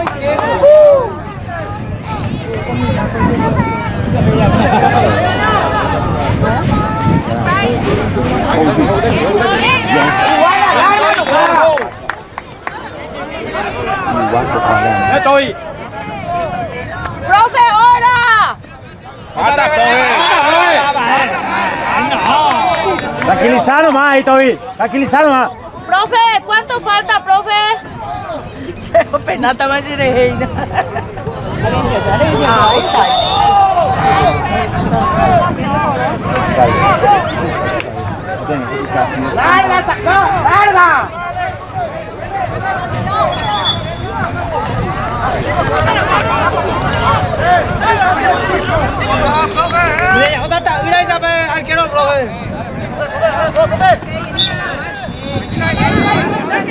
Estoy. ¡Profe, hora! ¡Falta, Tranquilizar nomás ahí, Toby. Tranquilizar nomás. Profe, ¿cuánto falta, profe? Penata más reina. ¡Larga, sacó! ¡Larga! ¿Dónde está? Mira esa arquero, profe.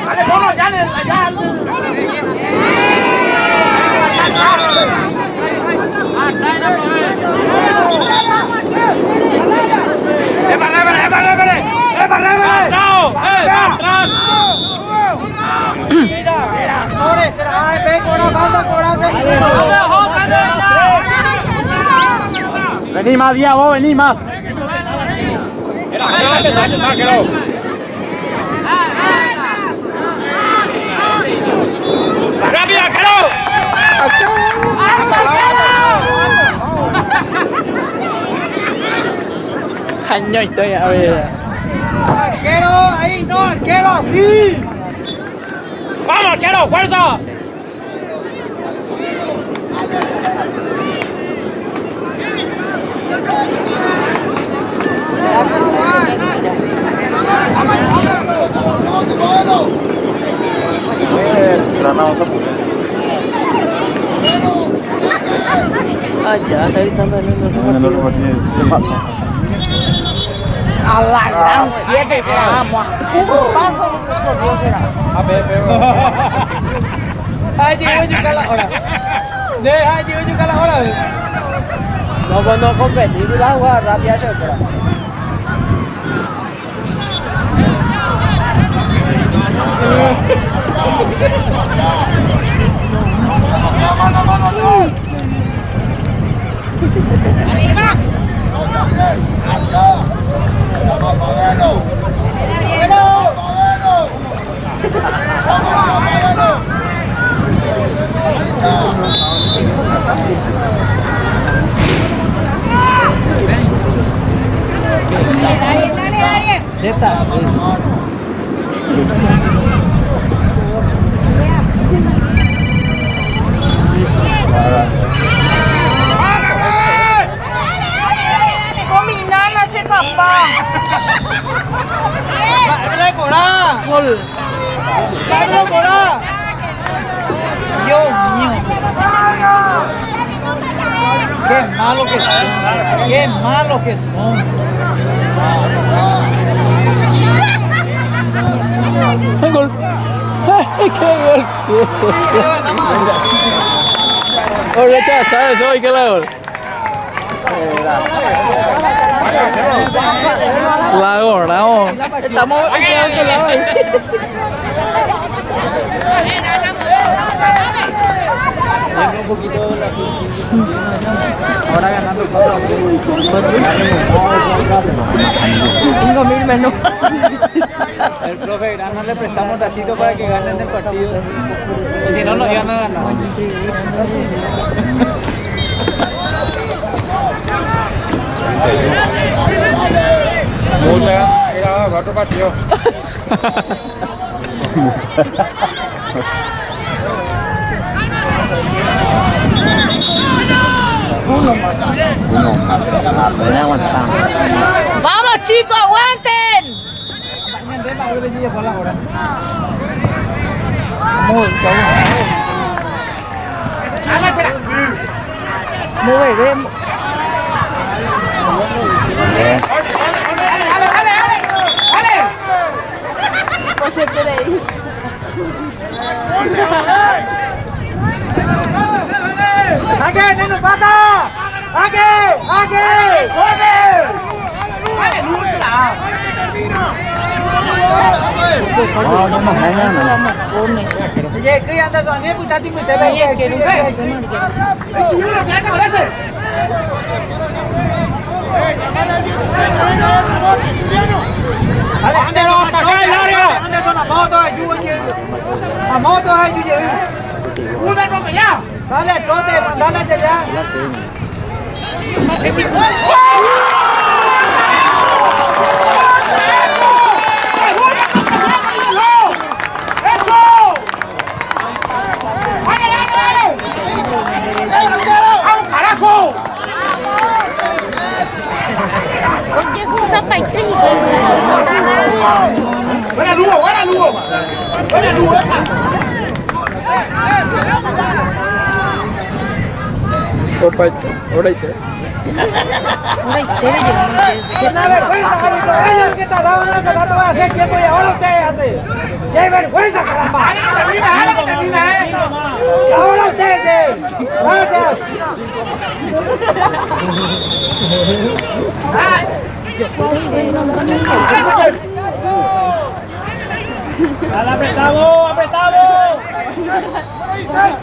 ¡Dale, bono, ya! ¡Atrás! Mira, Sores, será AFP con una banda cobrando. Vení más, Díaz, vos vení más. ¡Rápido, arquero! Caño, estoy a ver. ¡Arquero! ¡Ahí no! ¡Arquero! ¡Sí! ¡Vamos, arquero! ¡Fuerza! Ah, ya, está gritando en A la gran 7 será, vamos. Un paso y otro será. A ver, pero... Hai chịu juga la hora. De hai chịu juga la hora. No cuando competir la jugada rápida se espera. Ya está. Con mi nana se papá. Dale cora. Gol. Dale cora. Dios mío. Qué malo que son. Qué malo que son. ¡Ay, gol! ¡Ay, qué gol! ¡Qué eso! ¡Oh, rechaza eso! ¡Ay, qué la gol! La gol, vamos. Estamos quedando la gol. Un poquito la ahora ganando 5.000 menos. El profe Gran no le prestamos ratito para que ganen el partido. Pues si no nos iban a ganar. Era otro partido. Vamos chicos, aguanten. Muy bebé. ¡Aquí, neno, pata! ¡Aquí! ¡Aquí! Oye, ¿qué andas con él? Pues tati, pues te ve. Anderson, ataca el área. Anderson, a moto, ayúdate. A moto, ayúdate. Dale, trote, mandale hacia allá. Oye, justa paite y Buena Lugo, buena Lugo. Buena Lugo esa. Opa, ahorita. Una vergüenza, carito. Ellos que tardaban hace rato van a hacer tiempo y ahora ustedes hacen. ¡Qué vergüenza, caramba! Dale que termina eso. Y ahora ustedes. Gracias. Dale, apretado, apretado. Ahí.